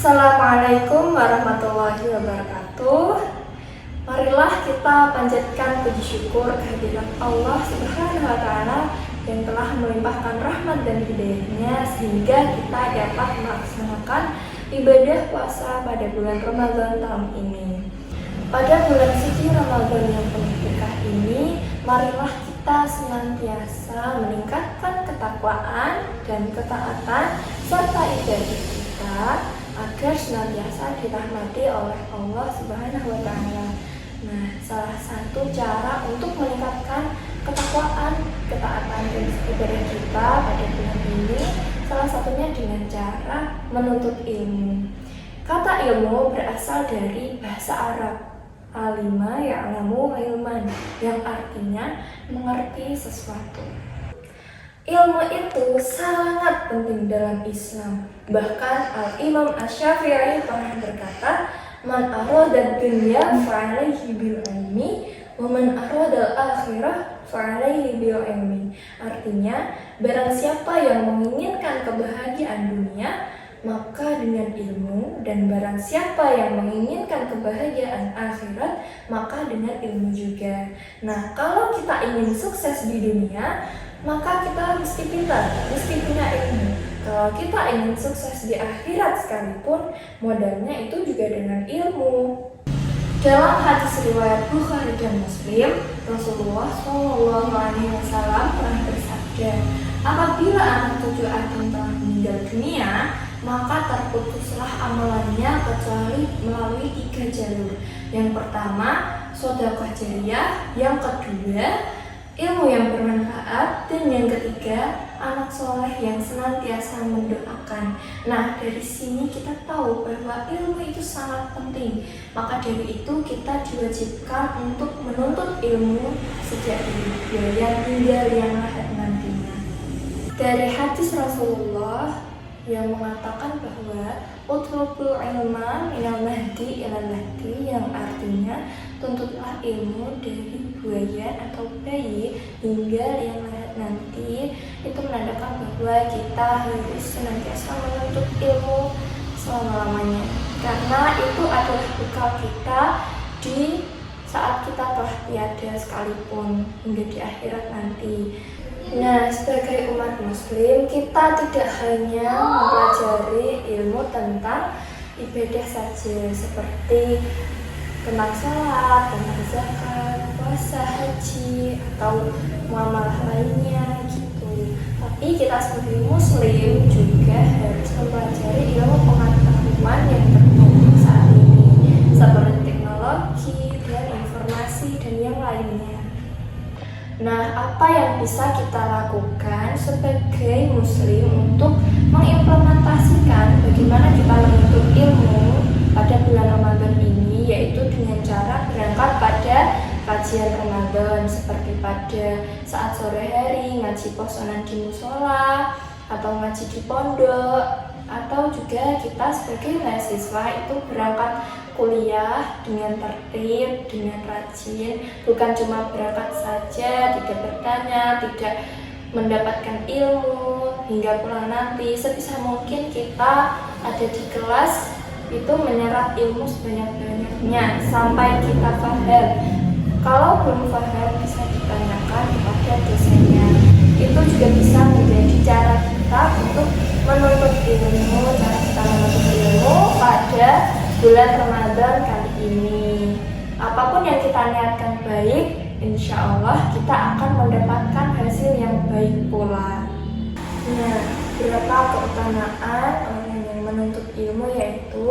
Assalamualaikum warahmatullahi wabarakatuh. Marilah kita panjatkan puji syukur kehadirat Allah Subhanahu wa Ta'ala yang telah melimpahkan rahmat dan hidayahnya sehingga kita dapat melaksanakan ibadah puasa pada bulan Ramadan tahun ini. Pada bulan suci Ramadan yang penuh berkah ini, marilah kita senantiasa meningkatkan ketakwaan dan ketaatan serta ibadah kita agar senantiasa dirahmati oleh Allah Subhanahu wa Ta'ala. Nah, salah satu cara untuk meningkatkan ketakwaan, ketaatan dan ibadah kita pada bulan ini salah satunya dengan cara menuntut ilmu. Kata ilmu berasal dari bahasa Arab alima ya'lamu ilman, yang artinya mengerti sesuatu. Ilmu itu sangat penting dalam Islam. Bahkan Al-Imam Asy-Syafi'i pernah berkata, "Man arada dunya fa'alaihi bil ilmi, wa man arada al-akhirah fa'alaihi bil ilmi." Artinya, barang siapa yang menginginkan kebahagiaan dunia, maka dengan ilmu, dan barang siapa yang menginginkan kebahagiaan akhirat, maka dengan ilmu juga. Nah, kalau kita ingin sukses di dunia, maka kita mesti pintar, mesti punya ilmu. Kalau kita ingin sukses di akhirat sekalipun, modalnya itu juga dengan ilmu. Dalam hadis riwayat Bukhari dan Muslim, Rasulullah SAW pernah bersabda, apabila anak cucu Adam telah meninggal dunia, maka terputuslah amalannya kecuali melalui 3 jalur. Yang pertama, sedekah jariyah, yang kedua, ilmu yang bermanfaat, dan yang ketiga, anak soleh yang senantiasa mendoakan. Nah, dari sini kita tahu bahwa ilmu itu sangat penting. Maka dari itu kita diwajibkan untuk menuntut ilmu sejak dini hingga yang lahir nantinya. Dari hadis Rasulullah yang mengatakan bahwa utlubul ilma minal mahdi ilal lahdi, yang artinya tuntutlah ilmu dari buaya atau bayi hingga yang lahir nanti. Itu menandakan bahwa kita harus senantiasa menuntut ilmu selama-lamanya, karena itu adalah bekal kita di saat kita telah tiada sekalipun hingga di akhirat nanti. Nah, sebagai umat muslim, kita tidak hanya mempelajari ilmu tentang ibadah saja, seperti tentang sholat, tentang zakat, puasa, haji, atau muamalah lainnya gitu. Tapi kita sebagai muslim juga harus mempelajari ilmu pengetahuan yang berkembang saat ini, seperti teknologi dan informasi dan yang lainnya. Nah, apa yang bisa kita lakukan sebagai muslim untuk mengimplementasikan bagaimana kita menuntut ilmu pada bulan Ramadan ini, yaitu dengan cara berangkat pada kajian Ramadan, seperti pada saat sore hari ngaji posonan di musola atau ngaji di pondok, atau juga kita sebagai mahasiswa itu berangkat kuliah dengan tertib, dengan rajin, bukan cuma berangkat saja, tidak bertanya, tidak mendapatkan ilmu, hingga pulang nanti sebisa mungkin kita ada di kelas itu menyerap ilmu sebanyak-banyaknya sampai kita paham. Kalau belum paham bisa ditanyakan kepada dosennya. Itu juga bisa menjadi cara kita untuk menuntut ilmu, cara kita menuntut ilmu pada bulan Ramadan kali ini. Apapun yang kita niatkan baik, insya Allah kita akan mendapatkan hasil yang baik pula. Nah, beberapa keutamaan orang yang menuntut ilmu yaitu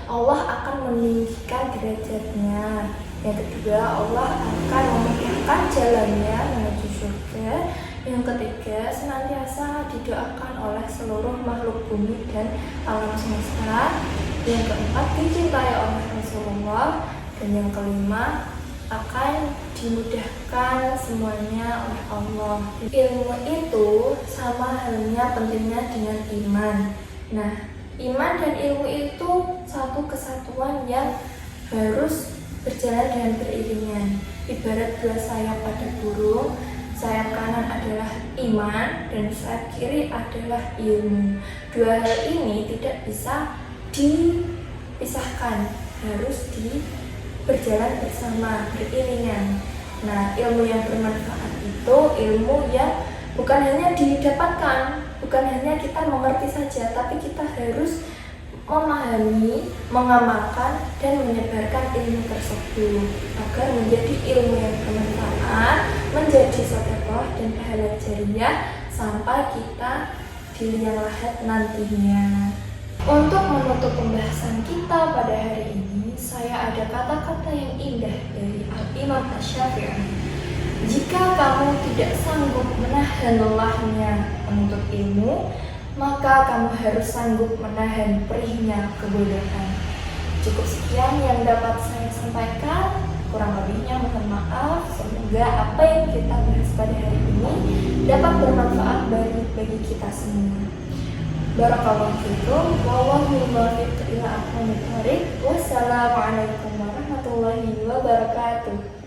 Allah akan meninggikan derajatnya. Yang kedua, Allah akan memudahkan jalannya menuju surga. Yang ketiga, senantiasa didoakan oleh seluruh makhluk bumi dan alam semesta. Yang keempat, dicintai oleh Rasulullah. Dan yang kelima, akan dimudahkan semuanya oleh Allah. Ilmu itu sama halnya pentingnya dengan iman. Nah, iman dan ilmu itu satu kesatuan yang harus berjalan dengan beriringan. Ibarat dua sayap pada burung, sayap kanan adalah iman dan sayap kiri adalah ilmu. Dua hal ini tidak bisa dipisahkan, harus berjalan bersama, beriringan. Nah, ilmu yang bermanfaat itu ilmu yang bukan hanya didapatkan, bukan hanya kita mengerti saja, tapi kita harus memahami, mengamalkan, dan menyebarkan ilmu tersebut agar menjadi ilmu yang bermanfaat, menjadi sedekah dan pahala jariah sampai kita di liang lahat nantinya. Untuk menutup pembahasan kita pada hari ini, saya ada kata-kata yang indah dari Al-Imam Asy-Syafi'i. Jika kamu tidak sanggup menahan lelahnya menuntut ilmu, maka kamu harus sanggup menahan perihnya kebodohan. Cukup sekian yang dapat saya sampaikan. Kurang lebihnya mohon maaf. Semoga apa yang kita bahas pada hari ini dapat bermanfaat bagi kita semua. Barakallahu fikum. Wallahu muwaffiq ila aqwamit thoriq. Wassalamualaikum warahmatullahi wabarakatuh.